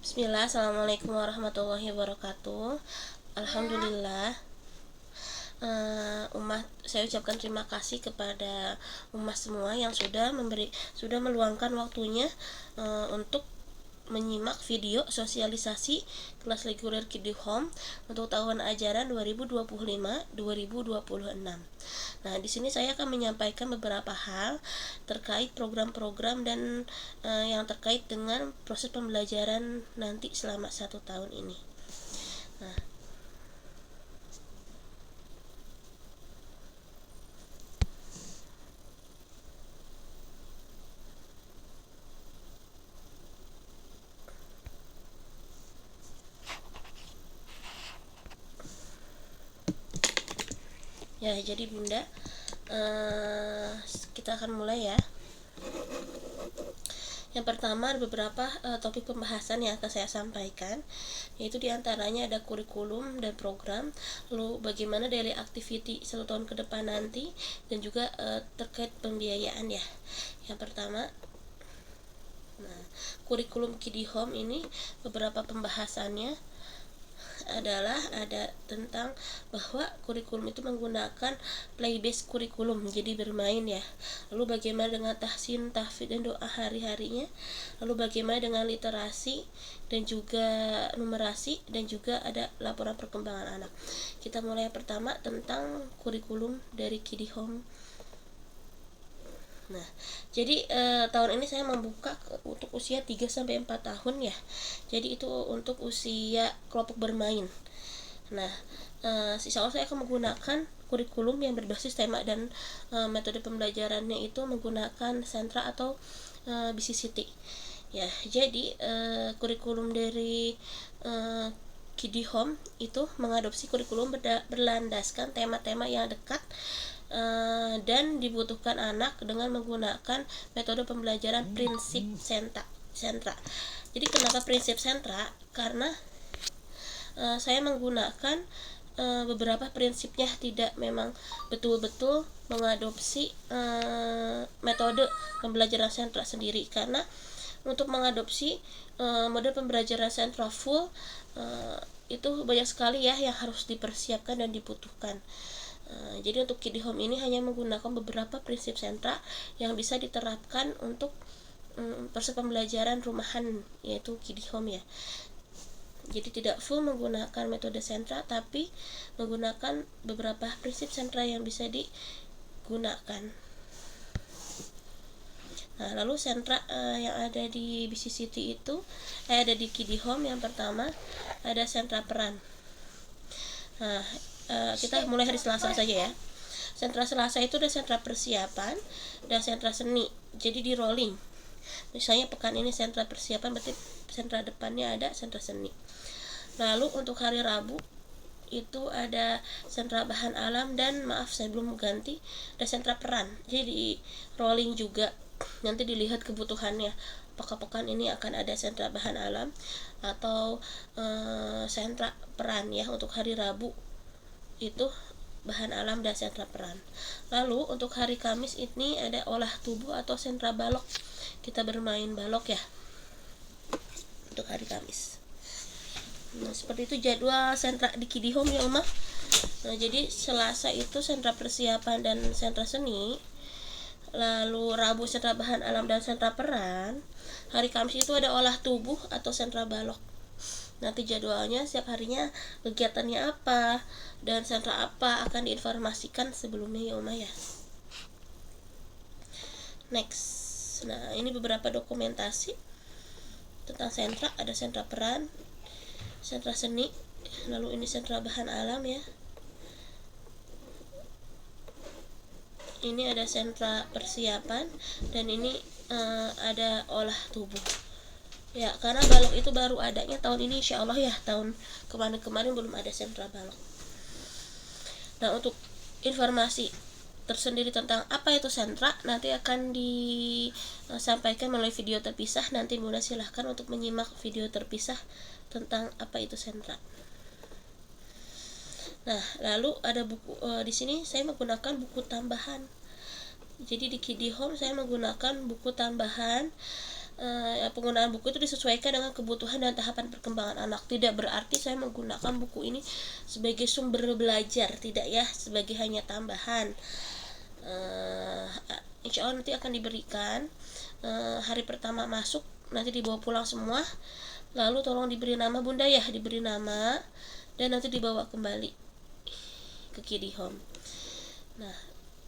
Bismillah, Assalamualaikum warahmatullahi wabarakatuh. Alhamdulillah, umat saya ucapkan terima kasih kepada umat semua yang sudah meluangkan waktunya untuk menyimak video sosialisasi kelas reguler Kiddi Home untuk tahun ajaran 2025-2026. Nah, di sini saya akan menyampaikan beberapa hal terkait program-program dan yang terkait dengan proses pembelajaran nanti selama 1 tahun ini. Nah, ya jadi Bunda, kita akan mulai ya. Yang pertama ada beberapa topik pembahasan yang akan saya sampaikan, yaitu diantaranya ada kurikulum dan program, lalu bagaimana daily activity 1 tahun ke depan nanti, dan juga terkait pembiayaan ya. Yang pertama, kurikulum Kiddi Home ini beberapa pembahasannya adalah ada tentang bahwa kurikulum itu menggunakan play based kurikulum, jadi bermain ya. Lalu bagaimana dengan tahsin, tahfidz dan doa hari-harinya, lalu bagaimana dengan literasi dan juga numerasi, dan juga ada laporan perkembangan anak. Kita mulai pertama tentang kurikulum dari Kiddi Home. Nah, jadi tahun ini saya membuka untuk usia 3-4 tahun ya. Jadi itu untuk usia kelompok bermain. Nah, insya Allah saya akan menggunakan kurikulum yang berbasis tema dan metode pembelajarannya itu menggunakan sentra atau BCCT. Ya, jadi kurikulum dari Kiddi Home itu mengadopsi kurikulum berlandaskan tema-tema yang dekat dan dibutuhkan anak dengan menggunakan metode pembelajaran prinsip sentra. Jadi kenapa prinsip sentra? Karena saya menggunakan beberapa prinsipnya, tidak memang betul-betul mengadopsi metode pembelajaran sentra sendiri, karena untuk mengadopsi model pembelajaran sentra full itu banyak sekali ya yang harus dipersiapkan dan dibutuhkan. Jadi untuk Kiddi Home ini hanya menggunakan beberapa prinsip sentra yang bisa diterapkan untuk proses pembelajaran rumahan, yaitu Kiddi Home ya. Jadi tidak full menggunakan metode sentra, tapi menggunakan beberapa prinsip sentra yang bisa digunakan. Nah, lalu sentra yang ada di BCCT itu ada di Kiddi Home. Yang pertama ada sentra peran. Nah, kita mulai hari Selasa saja ya. Sentra Selasa itu ada sentra persiapan dan sentra seni, jadi di rolling. Misalnya pekan ini sentra persiapan, berarti sentra depannya ada sentra seni. Lalu untuk hari Rabu itu ada sentra bahan alam, dan maaf saya belum ganti, ada sentra peran, jadi di rolling juga. Nanti dilihat kebutuhannya, apakah pekan ini akan ada sentra bahan alam atau sentra peran ya. Untuk hari Rabu itu bahan alam dan sentra peran. Lalu untuk hari Kamis ini ada olah tubuh atau sentra balok, kita bermain balok ya untuk hari Kamis. Nah, seperti itu jadwal sentra di Kiddi Home ya Uma. Nah, jadi Selasa itu sentra persiapan dan sentra seni, lalu Rabu sentra bahan alam dan sentra peran, hari Kamis itu ada olah tubuh atau sentra balok. Nanti jadwalnya setiap harinya kegiatannya apa dan sentra apa akan diinformasikan sebelumnya ya Uma ya. Next, nah ini beberapa dokumentasi tentang sentra. Ada sentra peran, sentra seni, lalu ini sentra bahan alam ya. Ini ada sentra persiapan, dan ini ada olah tubuh ya, karena balok itu baru adanya tahun ini insya Allah ya. Tahun kemarin belum ada sentra balok. Nah, untuk informasi tersendiri tentang apa itu sentra nanti akan disampaikan melalui video terpisah. Nanti Bunda silahkan untuk menyimak video terpisah tentang apa itu sentra. Nah, lalu ada buku di sini saya menggunakan buku tambahan. Jadi di Kiddi Home saya menggunakan buku tambahan penggunaan buku itu disesuaikan dengan kebutuhan dan tahapan perkembangan anak. Tidak berarti saya menggunakan buku ini sebagai sumber belajar, tidak ya, sebagai hanya tambahan. Insya Allah nanti akan diberikan hari pertama masuk, nanti dibawa pulang semua, lalu tolong diberi nama Bunda ya, diberi nama dan nanti dibawa kembali ke Kiddy Home. Nah,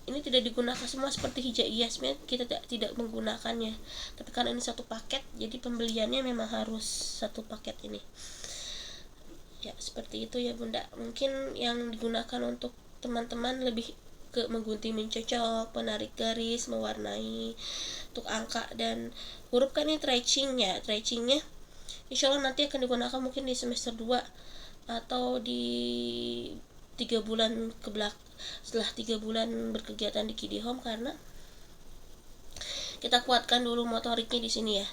ini tidak digunakan semua seperti hijaiyah, kita tidak menggunakannya, tapi karena ini satu paket, jadi pembeliannya memang harus satu paket ini ya. Seperti itu ya Bunda. Mungkin yang digunakan untuk teman-teman lebih ke menggunting, mencocok, menarik garis, mewarnai untuk angka dan huruf kan ini tracingnya insya Allah nanti akan digunakan mungkin di semester 2 atau di 3 bulan setelah 3 bulan berkegiatan di Kiddy Home, karena kita kuatkan dulu motoriknya di sini ya.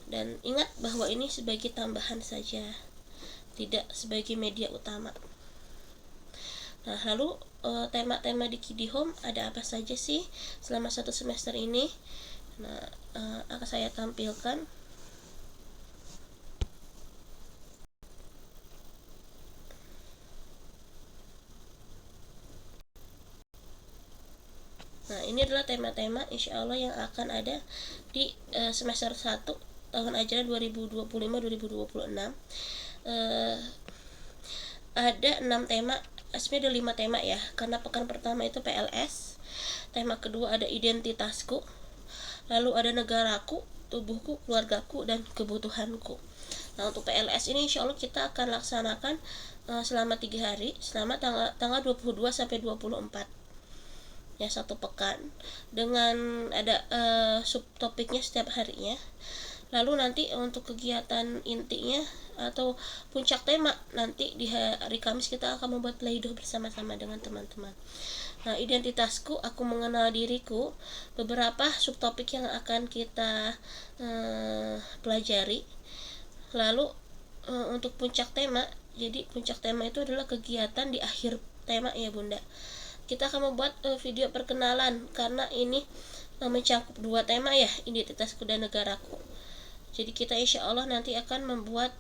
Dan ingat bahwa ini sebagai tambahan saja, tidak sebagai media utama. Nah, lalu tema-tema di Kiddy Home ada apa saja sih selama 1 semester ini? Nah, akan saya tampilkan. Nah, ini adalah tema-tema insya Allah yang akan ada di semester 1 tahun ajaran 2025-2026. Ada 6 tema, sebenarnya ada 5 tema ya, karena pekan pertama itu PLS, tema kedua ada identitasku, lalu ada negaraku, tubuhku, keluargaku, dan kebutuhanku. Nah, untuk PLS ini insya Allah kita akan laksanakan selama 3 hari, selama tanggal 22 sampai 24 ya, 1 pekan, dengan ada subtopiknya setiap harinya. Lalu nanti untuk kegiatan intinya atau puncak tema, nanti di hari Kamis kita akan membuat play-doh bersama-sama dengan teman-teman. Nah, identitasku, aku mengenal diriku, beberapa subtopik yang akan kita pelajari. Lalu untuk puncak tema, jadi puncak tema itu adalah kegiatan di akhir tema ya Bunda. Kita akan membuat video perkenalan, karena ini mencakup 2 tema ya, identitasku dan negaraku. Jadi kita insya Allah nanti akan membuat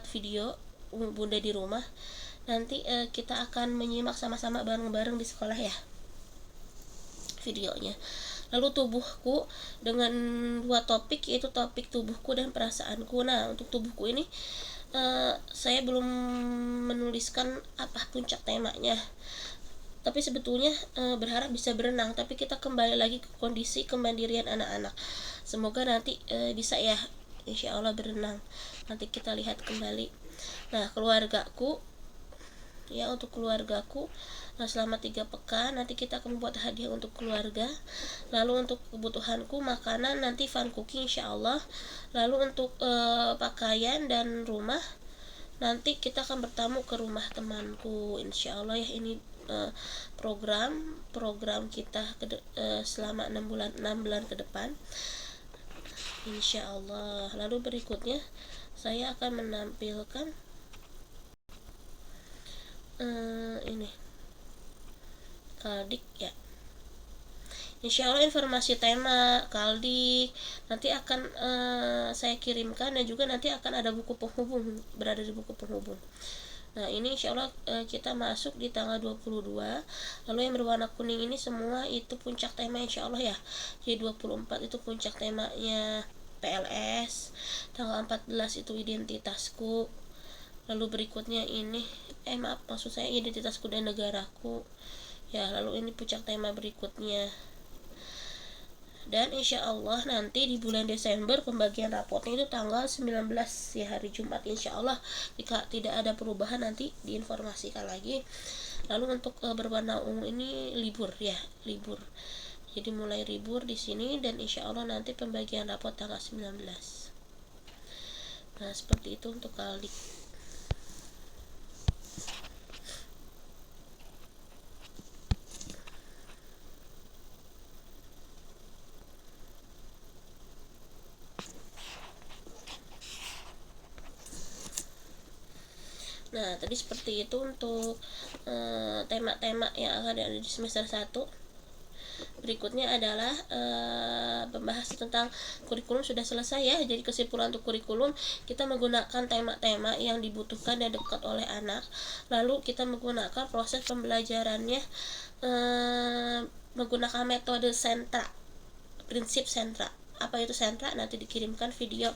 video Bunda di rumah. Nanti kita akan menyimak sama-sama bareng-bareng di sekolah ya videonya. Lalu tubuhku dengan 2 topik, yaitu topik tubuhku dan perasaanku. Nah, untuk tubuhku ini saya belum menuliskan apa puncak temanya, tapi sebetulnya berharap bisa berenang, tapi kita kembali lagi ke kondisi kemandirian anak-anak. Semoga nanti bisa ya, insya Allah berenang, nanti kita lihat kembali. Nah, keluargaku ya, untuk keluargaku selama 3 pekan nanti kita akan membuat hadiah untuk keluarga. Lalu untuk kebutuhanku makanan, nanti fun cooking insya Allah. Lalu untuk pakaian dan rumah, nanti kita akan bertamu ke rumah temanku insya Allah ya. Ini program kita selama 6 bulan ke depan insya Allah. Lalu berikutnya saya akan menampilkan ini Kaldik ya. Insya Allah informasi tema Kaldik nanti akan saya kirimkan, dan juga nanti akan ada buku penghubung, berada di buku penghubung. Nah, ini insya Allah kita masuk di tanggal 22. Lalu yang berwarna kuning ini semua itu puncak tema insya Allah ya. Jadi 24 itu puncak temanya PLS, tanggal 14 itu identitasku. Lalu berikutnya ini maksud saya identitasku dan negaraku ya. Lalu ini puncak tema berikutnya. Dan insya Allah nanti di bulan Desember pembagian rapotnya itu tanggal 19 ya, hari Jumat insya Allah. Jika tidak ada perubahan nanti diinformasikan lagi. Lalu untuk berwarna ungu ini libur ya, libur. Jadi mulai libur di sini, dan insya Allah nanti pembagian rapot tanggal 19. Nah, seperti itu untuk Kaldik. Nah, tadi seperti itu untuk tema-tema yang akan ada di semester 1. berikutnya adalah pembahasan tentang kurikulum sudah selesai ya. Jadi kesimpulan untuk kurikulum, kita menggunakan tema-tema yang dibutuhkan dan dekat oleh anak. Lalu kita menggunakan proses pembelajarannya menggunakan metode sentra, prinsip sentra. Apa itu sentra? Nanti dikirimkan video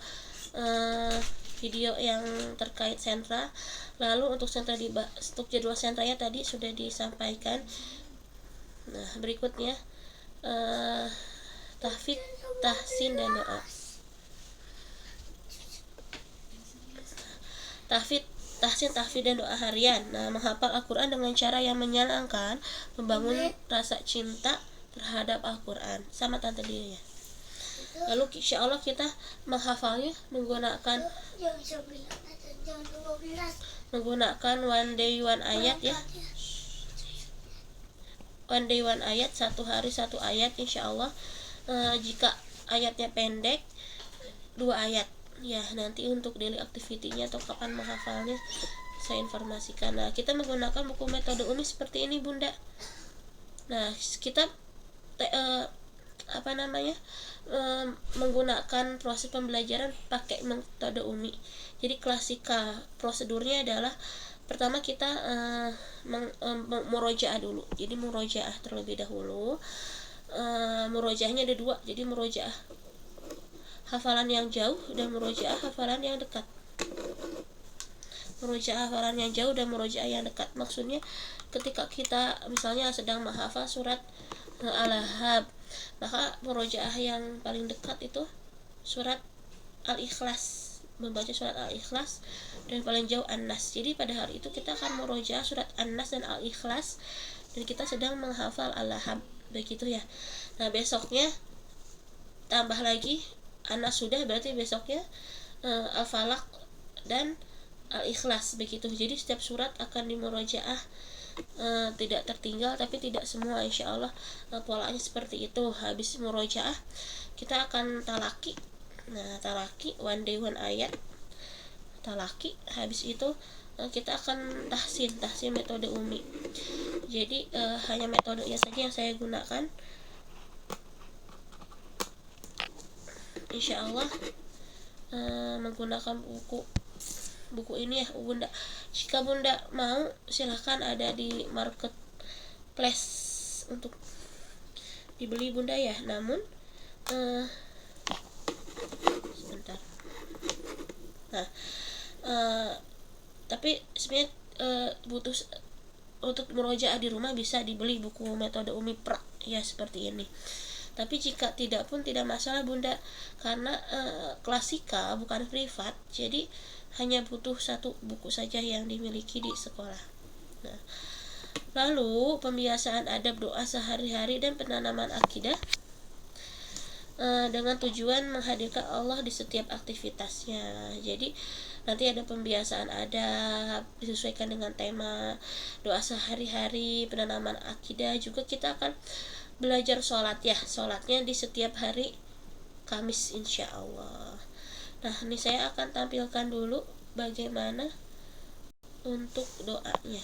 yang terkait sentra. Lalu untuk sentra untuk jadwal sentranya tadi sudah disampaikan. Nah, berikutnya tahfidz, tahsin, dan doa. Tahfidz, tahsin, tahfidz, dan doa harian. Nah, menghafal Al-Quran dengan cara yang menyenangkan, membangun rasa cinta terhadap Al-Quran sama tante dirinya. Lalu insya Allah kita menghafalnya menggunakan one day one ayat ya. One day one ayat, satu hari satu ayat insya Allah. Jika ayatnya pendek, 2 ayat ya. Nanti untuk daily activity-nya atau kapan menghafalnya saya informasikan. Nah, kita menggunakan buku metode Umi seperti ini Bunda. Nah, kita menggunakan proses pembelajaran pakai metode Umi. Jadi klasikal prosedurnya adalah pertama kita murojaah dulu. Jadi murojaah terlebih dahulu. Murojaahnya ada 2. Jadi murojaah hafalan yang jauh dan murojaah hafalan yang dekat. Murojaah hafalan yang jauh dan murojaah yang dekat. Maksudnya ketika kita misalnya sedang menghafal surat Al-Ahzab, maka murojaah yang paling dekat itu surat Al-Ikhlas, membaca surat Al-Ikhlas, dan paling jauh An-Nas. Jadi pada hari itu kita akan murojaah surat An-Nas dan Al-Ikhlas, dan kita sedang menghafal Al-Ahzab, begitu ya. Nah, besoknya tambah lagi An-Nas sudah, berarti besoknya Al-Falaq dan Al-Ikhlas, begitu. Jadi setiap surat akan dimurojaah, tidak tertinggal, tapi tidak semua insya Allah. Polanya seperti itu. Habis murojaah kita akan talaki. Nah, talaki one day one ayat, talaki. Habis itu kita akan tahsin metode Umi. Jadi hanya metodenya saja yang saya gunakan insya Allah. Menggunakan buku ini ya Bunda. Jika Bunda mau, silahkan ada di marketplace untuk dibeli Bunda ya. Namun sebentar. Nah, tapi sebenarnya butuh untuk murojaah di rumah bisa dibeli buku metode Umi Pra ya seperti ini. Tapi jika tidak pun tidak masalah Bunda, karena klasika bukan privat, jadi hanya butuh 1 buku saja yang dimiliki di sekolah. Nah, lalu pembiasaan adab doa sehari-hari dan penanaman akidah dengan tujuan menghadirkan Allah di setiap aktivitasnya. Jadi nanti ada pembiasaan adab disesuaikan dengan tema, doa sehari-hari, penanaman akidah. Juga kita akan belajar sholat ya, sholatnya di setiap hari Kamis insya Allah. Nah, ini saya akan tampilkan dulu bagaimana untuk doanya.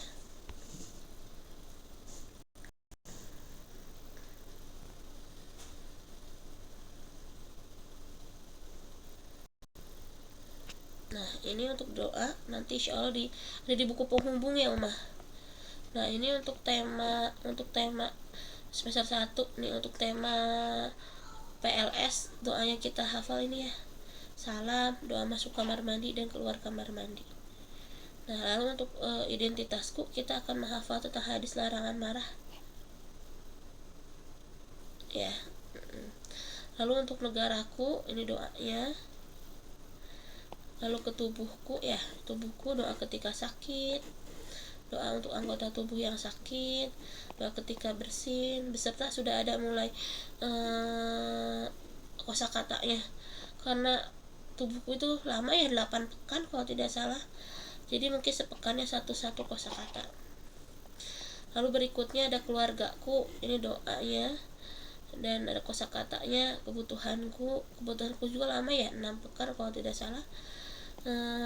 Nah, ini untuk doa, nanti insya Allah ada di buku penghubung ya Umah. Nah, ini untuk tema semester 1 nih, untuk tema PLS, doanya kita hafal ini ya. Salam, doa masuk kamar mandi dan keluar kamar mandi. Nah, lalu untuk identitasku, kita akan menghafal tentang hadis larangan marah ya. Lalu untuk negaraku, ini doanya. Lalu ke tubuhku ya, tubuhku doa ketika sakit, doa untuk anggota tubuh yang sakit, doa ketika bersin, beserta sudah ada mulai kosakatanya, karena tubuhku itu lama ya, 8 pekan kalau tidak salah, jadi mungkin sepekannya satu kosakata. Lalu berikutnya ada keluargaku, ini doanya, dan ada kosakatanya. Kebutuhanku juga lama ya, 6 pekan kalau tidak salah.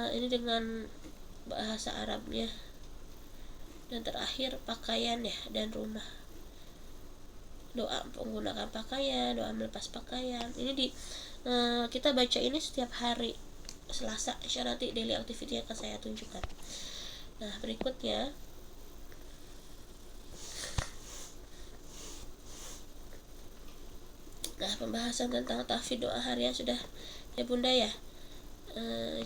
Ini dengan bahasa Arabnya. Dan terakhir pakaian ya, dan rumah. doa menggunakan pakaian, doa melepas pakaian. Ini kita baca ini setiap hari Selasa. Insya Allah nanti daily activity akan saya tunjukkan. Nah, berikutnya pembahasan tentang tahfidz doa harian sudah ya Bunda ya.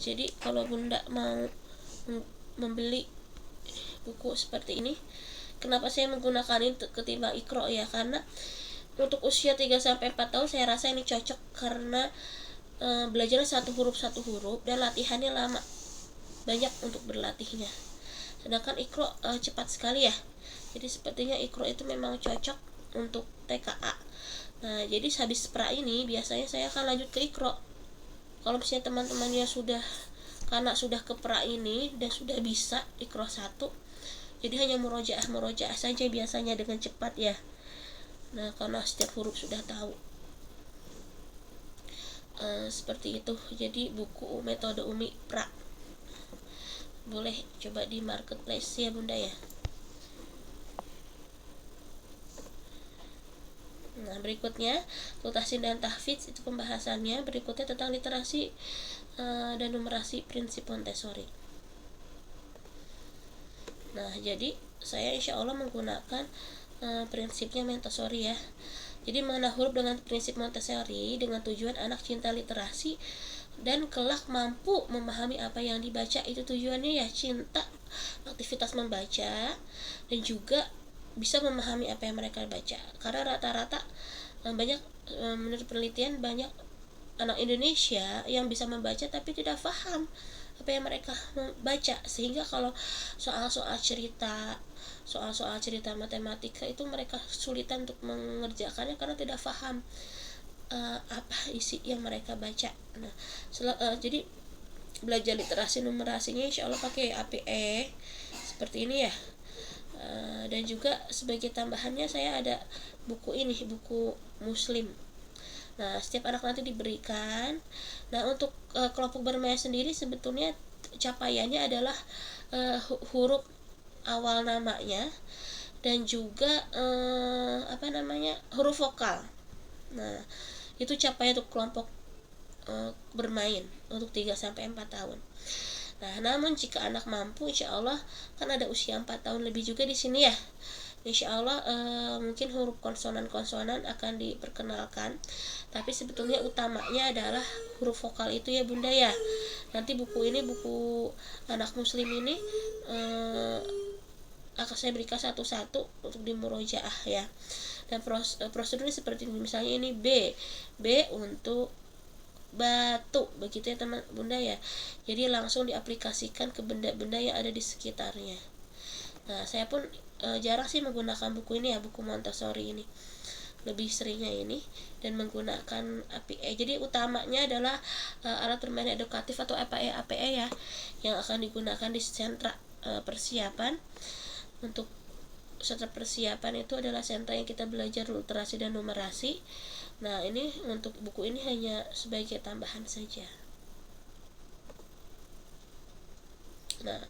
Jadi kalau Bunda mau membeli buku seperti ini, kenapa saya menggunakan ini ketimbang Iqra ya, karena untuk usia 3-4 tahun saya rasa ini cocok karena belajarnya satu huruf dan latihannya lama, banyak untuk berlatihnya. Sedangkan Iqra cepat sekali ya. Jadi sepertinya Iqra itu memang cocok untuk TKA. Nah, jadi habis pra ini biasanya saya akan lanjut ke Iqra. Kalau misalnya teman-temannya karena sudah ke pra ini dan sudah bisa Iqra 1, jadi hanya murojaah saja biasanya dengan cepat ya. Nah, karena setiap huruf sudah tahu. Seperti itu. Jadi buku metode Umi pra boleh coba di marketplace ya Bunda ya. Nah, berikutnya Tultasin dan tahfidz itu pembahasannya. Berikutnya tentang literasi dan numerasi prinsip Montessori. Nah, jadi saya insya Allah menggunakan prinsipnya Montessori ya. Jadi mengenal huruf dengan prinsip Montessori dengan tujuan anak cinta literasi dan kelak mampu memahami apa yang dibaca. Itu tujuannya ya, cinta aktivitas membaca dan juga bisa memahami apa yang mereka baca. Karena rata-rata banyak menurut penelitian banyak anak Indonesia yang bisa membaca tapi tidak paham apa yang mereka baca, sehingga kalau soal-soal cerita matematika itu mereka kesulitan untuk mengerjakannya karena tidak paham apa isi yang mereka baca. Nah, jadi belajar literasi numerasinya insya Allah pakai APE seperti ini ya. Dan juga sebagai tambahannya saya ada buku Muslim. Nah, setiap anak nanti diberikan. Nah, untuk kelompok bermain sendiri sebetulnya capaiannya adalah huruf awal namanya dan juga huruf vokal. Nah, itu capaian untuk kelompok bermain untuk 3-4 tahun. Nah, namun jika anak mampu, insya Allah kan ada usia 4 tahun lebih juga di sini ya. Insya Allah mungkin huruf konsonan akan diperkenalkan, tapi sebetulnya utamanya adalah huruf vokal itu ya Bunda ya. Nanti buku anak muslim ini akan saya berikan satu-satu untuk dimurojaah ya. Dan prosedurnya seperti ini, misalnya ini B untuk batu, begitu ya teman Bunda ya. Jadi langsung diaplikasikan ke benda-benda yang ada di sekitarnya. Nah, saya pun jarang sih menggunakan buku ini ya, buku Montessori ini. Lebih seringnya ini dan menggunakan APE. Jadi utamanya adalah alat permainan edukatif atau APE ya, yang akan digunakan di sentra persiapan. Untuk sentra persiapan itu adalah sentra yang kita belajar literasi dan numerasi. Nah, ini untuk buku ini hanya sebagai tambahan saja. Nah,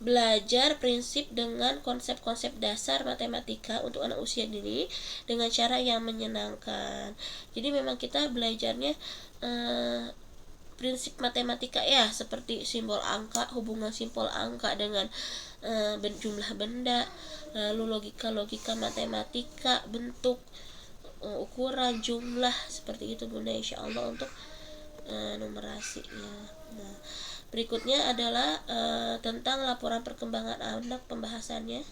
belajar prinsip dengan konsep-konsep dasar matematika untuk anak usia dini dengan cara yang menyenangkan. Jadi memang kita belajarnya prinsip matematika ya, seperti simbol angka, hubungan simbol angka dengan jumlah benda, lalu logika matematika, bentuk, ukuran, jumlah, seperti itu Bunda insya Allah untuk numerasi ya. Nah, berikutnya adalah tentang laporan perkembangan anak pembahasannya.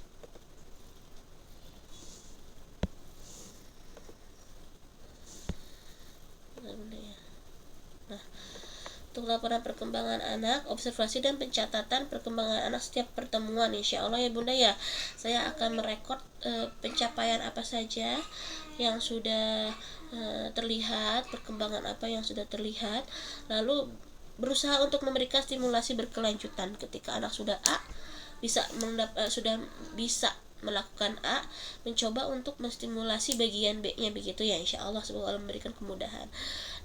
Nah, untuk laporan perkembangan anak, observasi dan pencatatan perkembangan anak setiap pertemuan insya Allah ya Bunda ya. Saya akan merekod pencapaian apa saja yang sudah terlihat, perkembangan apa yang sudah terlihat, lalu berusaha untuk memberikan stimulasi berkelanjutan. Ketika anak sudah A sudah bisa melakukan A, mencoba untuk menstimulasi bagian B-nya, begitu ya insya Allah, semoga Allah memberikan kemudahan.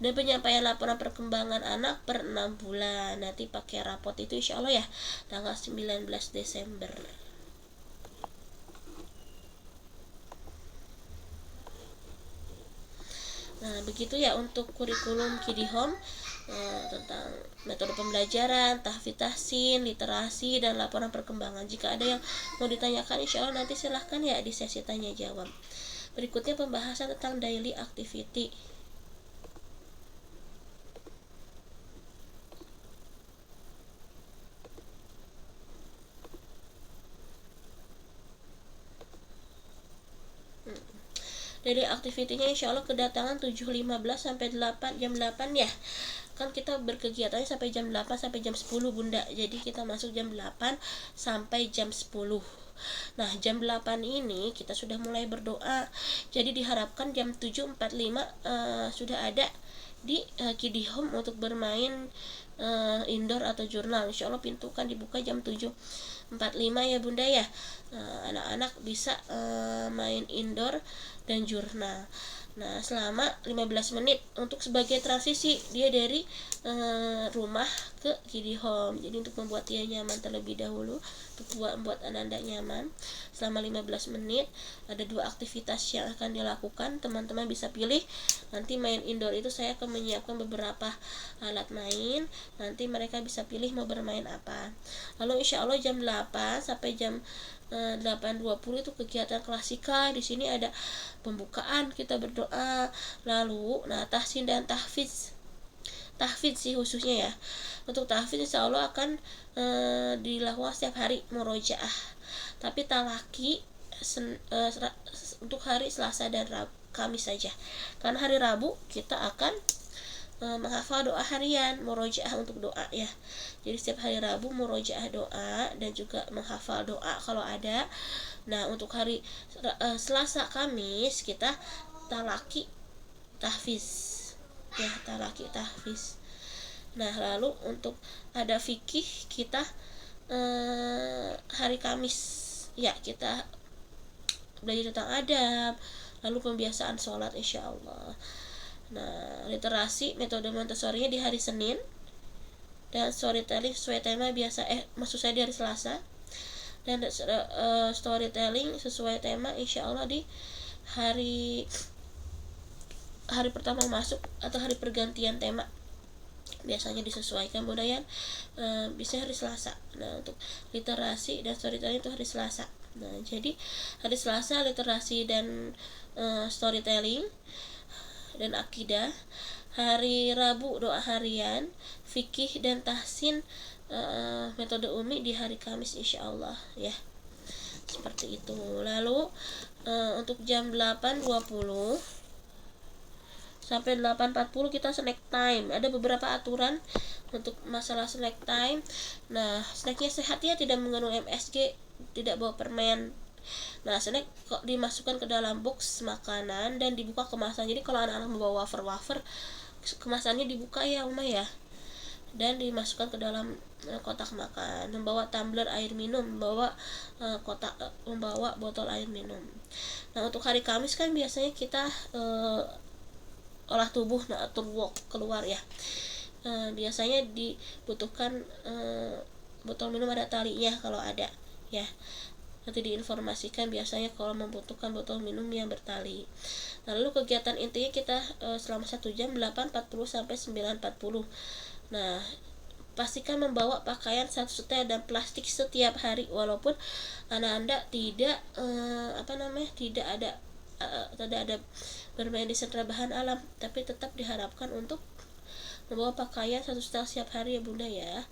Dan penyampaian laporan perkembangan anak per 6 bulan, nanti pakai rapot itu insya Allah ya tanggal 19 Desember. Nah, begitu ya untuk kurikulum Kidi Home, tentang metode pembelajaran, tahfidz tahsin, literasi, dan laporan perkembangan. Jika ada yang mau ditanyakan, insya Allah nanti silahkan ya di sesi tanya jawab. Berikutnya pembahasan tentang daily activity. Daily activity-nya insya Allah kedatangan 7.15 sampai 8 jam 8 ya. Kan kita berkegiatannya sampai jam 8 sampai jam 10 Bunda. Jadi kita masuk jam 8 sampai jam 10. Nah, jam 8 ini kita sudah mulai berdoa. Jadi diharapkan jam 7.45 sudah ada di Kidi Home untuk bermain indoor atau jurnal. Insya Allah pintu kan dibuka jam 7.45 ya Bunda ya. Anak-anak bisa main indoor dan jurnal. Nah, selama 15 menit untuk sebagai transisi dia dari rumah ke Kidi Home. Jadi untuk membuat dia nyaman terlebih dahulu, untuk membuat Ananda nyaman selama 15 menit ada 2 aktivitas yang akan dilakukan. Teman-teman bisa pilih. Nanti main indoor itu saya akan menyiapkan beberapa alat main. Nanti mereka bisa pilih mau bermain apa. Lalu insya Allah jam 8 sampai jam 8.20 itu kegiatan klasika. Di sini ada pembukaan, kita berdoa, lalu tahsin dan tahfidz sih khususnya ya. Untuk tahfidz insya Allah akan dilakukan setiap hari murojaah, tapi talaki untuk hari Selasa dan Kamis saja, karena hari Rabu kita akan menghafal doa harian, murojaah untuk doa ya. Jadi setiap hari Rabu murojaah doa dan juga menghafal doa kalau ada. Nah, untuk hari Selasa Kamis kita talaki tahfiz ya, talaki tahfiz. Nah, lalu untuk ada fikih kita hari Kamis ya, kita belajar tentang adab, lalu pembiasaan sholat insya Allah. Nah, literasi metode Montessori-nya di hari Senin, dan storytelling sesuai tema biasa maksud saya di hari Selasa, dan storytelling sesuai tema insya Allah di hari pertama masuk atau hari pergantian tema, biasanya disesuaikan budaya bisa hari Selasa. Nah, untuk literasi dan storytelling itu hari Selasa. Nah, jadi hari Selasa literasi dan storytelling dan akidah. Hari Rabu doa harian, fikih dan tahsin metode Umi di hari Kamis insya Allah ya, seperti itu. Lalu untuk jam 8.20 sampai 8.40 kita snack time. Ada beberapa aturan untuk masalah snack time. Nah, snacknya sehat ya, tidak mengandung MSG, tidak bawa permen. Nah, snack kok dimasukkan ke dalam box makanan dan dibuka kemasan. Jadi kalau anak-anak membawa wafer kemasannya dibuka ya Uma ya, dan dimasukkan ke dalam kotak makan. Membawa tumbler air minum, membawa membawa botol air minum. Nah, untuk hari Kamis kan biasanya kita olah tubuh, atur walk keluar ya. Biasanya dibutuhkan botol minum ada talinya kalau ada ya. Nanti diinformasikan biasanya kalau membutuhkan botol minum yang bertali. Lalu kegiatan intinya kita selama 1 jam 8.40 sampai 9.40. Nah, pastikan membawa pakaian 1 setel dan plastik setiap hari, walaupun Anda tidak tidak ada bermain di sentra bahan alam, tapi tetap diharapkan untuk membawa pakaian 1 setel setiap hari ya Bunda ya.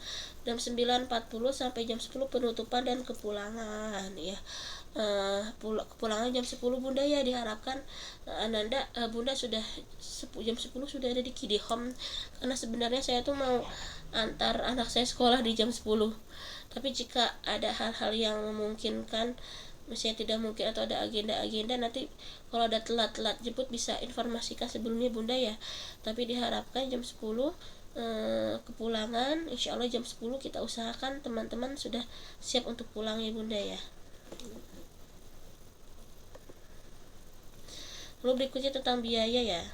Jam 9.40 sampai jam 10 penutupan dan kepulangan ya. Kepulangan jam 10 Bunda ya, diharapkan Ananda Bunda sudah jam 10 sudah ada di Kidi Home, karena sebenarnya saya tuh mau antar anak saya sekolah di jam 10. Tapi jika ada hal-hal yang memungkinkan, misalnya tidak mungkin atau ada agenda-agenda, nanti kalau ada telat jemput bisa informasikan sebelumnya Bunda ya. Tapi diharapkan jam 10 kepulangan, insya Allah jam 10 kita usahakan teman-teman sudah siap untuk pulang ya Bunda ya. Lalu berikutnya tentang biaya ya,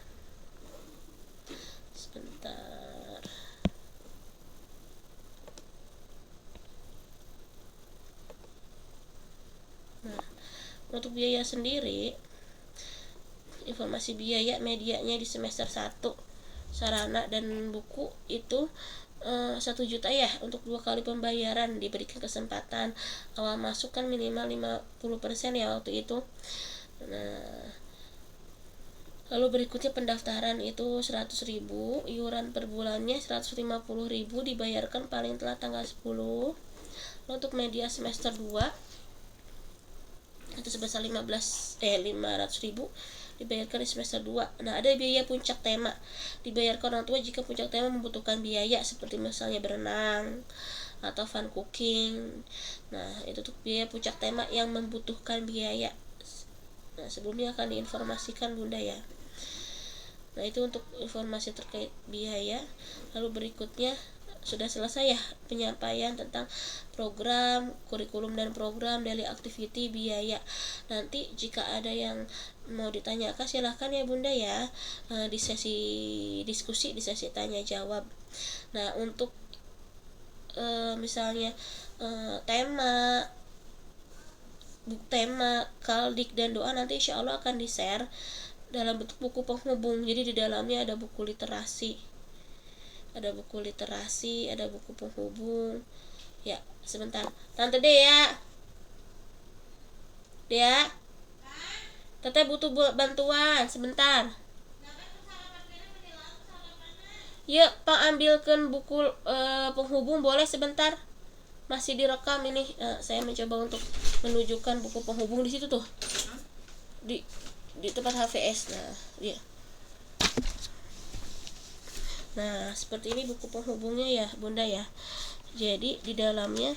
sebentar. Nah, untuk biaya sendiri informasi biaya medianya di semester 1 sarana dan buku itu 1 juta ya, untuk 2 kali pembayaran, diberikan kesempatan awal masuk kan minimal 50% ya waktu itu. Nah, lalu berikutnya pendaftaran itu 100.000, iuran per bulannya 150.000, dibayarkan paling telat tanggal 10. Lalu untuk media semester 2 itu sebesar 500.000, dibayarkan di semester 2. Nah, ada biaya puncak tema, dibayarkan orang tua jika puncak tema membutuhkan biaya seperti misalnya berenang atau fun cooking. Nah, itu tuh biaya puncak tema yang membutuhkan biaya. Nah, sebelumnya akan diinformasikan Bunda ya. Nah, itu untuk informasi terkait biaya. Lalu berikutnya sudah selesai ya penyampaian tentang program, kurikulum dan program, daily activity, biaya. Nanti jika ada yang mau ditanyakan silahkan ya Bunda ya, di sesi diskusi, di sesi tanya jawab. Nah, untuk misalnya tema, kaldik dan doa nanti insya Allah akan di-share dalam bentuk buku penghubung. Jadi di dalamnya ada buku literasi, ada buku penghubung ya. Sebentar, Tante Dea, Tete butuh bantuan sebentar. Yuk Pak, ambilkan buku penghubung boleh sebentar, masih direkam ini. Saya mencoba untuk menunjukkan buku penghubung di situ tuh, di tempat HVS. Nah, ya. Nah, seperti ini buku penghubungnya ya Bunda ya. Jadi di dalamnya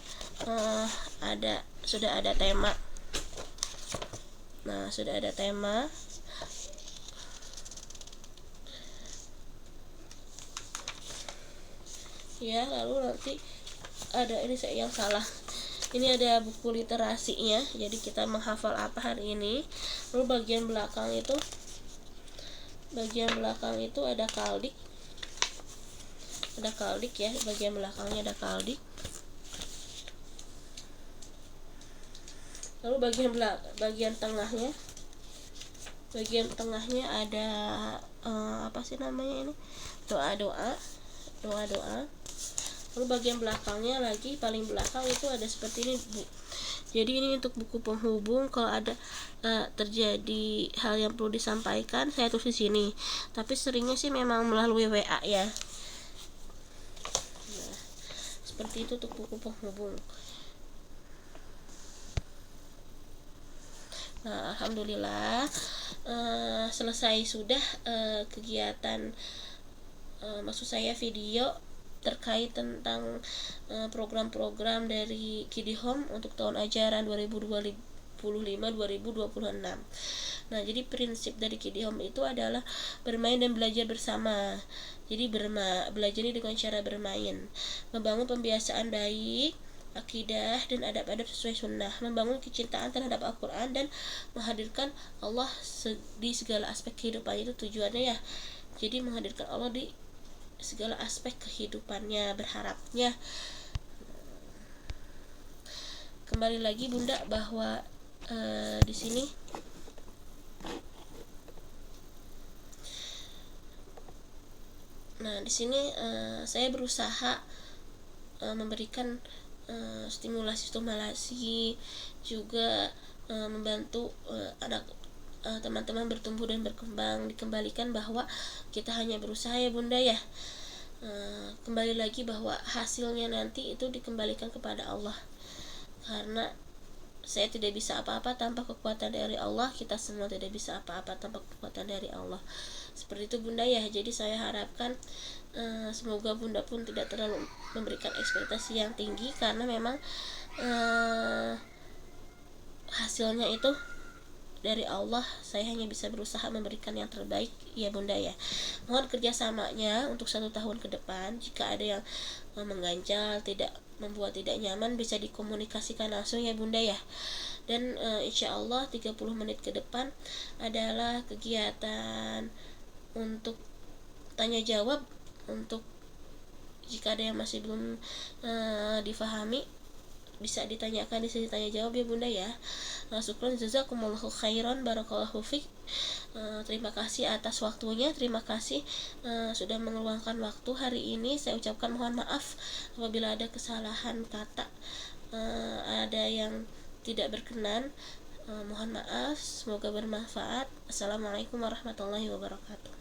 sudah ada tema. Nah, sudah ada tema. Ya, lalu nanti ada ini saya yang salah. Ini ada buku literasinya. Jadi kita menghafal apa hari ini. Lalu bagian belakang itu ada kaldik. Ada kaldik ya, bagian belakangnya ada kaldik. Lalu bagian tengahnya ada apa sih namanya ini, doa-doa. Lalu bagian belakangnya lagi, paling belakang itu ada seperti ini Bu. Jadi ini untuk buku penghubung. Kalau ada terjadi hal yang perlu disampaikan, saya tulis di sini. Tapi seringnya sih memang melalui WA ya. Nah, seperti itu untuk buku penghubung. Nah, alhamdulillah selesai sudah kegiatan, maksud saya video terkait tentang program-program dari Kiddy Home untuk tahun ajaran 2025-2026. Nah, jadi prinsip dari Kiddy Home itu adalah bermain dan belajar bersama. Jadi belajar ini dengan cara bermain, membangun pembiasaan baik, akidah dan adab-adab sesuai sunnah, membangun kecintaan terhadap Al-Quran dan menghadirkan Allah di segala aspek kehidupan. Itu tujuannya ya. Jadi menghadirkan Allah di segala aspek kehidupannya, berharapnya. Kembali lagi Bunda bahwa di sini saya berusaha memberikan stimulasi juga membantu anak teman-teman bertumbuh dan berkembang. Dikembalikan bahwa kita hanya berusaha ya Bunda ya. Kembali lagi bahwa hasilnya nanti itu dikembalikan kepada Allah, karena saya tidak bisa apa-apa tanpa kekuatan dari Allah. Kita semua tidak bisa apa-apa tanpa kekuatan dari Allah. Seperti itu Bunda ya. Jadi saya harapkan semoga Bunda pun tidak terlalu memberikan ekspektasi yang tinggi, karena memang hasilnya itu dari Allah. Saya hanya bisa berusaha memberikan yang terbaik ya Bunda ya. Mohon kerjasamanya untuk 1 tahun ke depan. Jika ada yang mengganjal, membuat tidak nyaman, bisa dikomunikasikan langsung ya Bunda ya. Dan insya Allah 30 menit ke depan adalah kegiatan untuk tanya jawab. Untuk jika ada yang masih belum difahami, bisa ditanyakan di sesi tanya jawab ya Bunda ya. Syukran jazakumullahu khairan, barakallahu fik. Terima kasih atas waktunya, terima kasih sudah mengeluangkan waktu hari ini. Saya ucapkan mohon maaf apabila ada kesalahan kata, ada yang tidak berkenan. Mohon maaf, semoga bermanfaat. Assalamualaikum warahmatullahi wabarakatuh.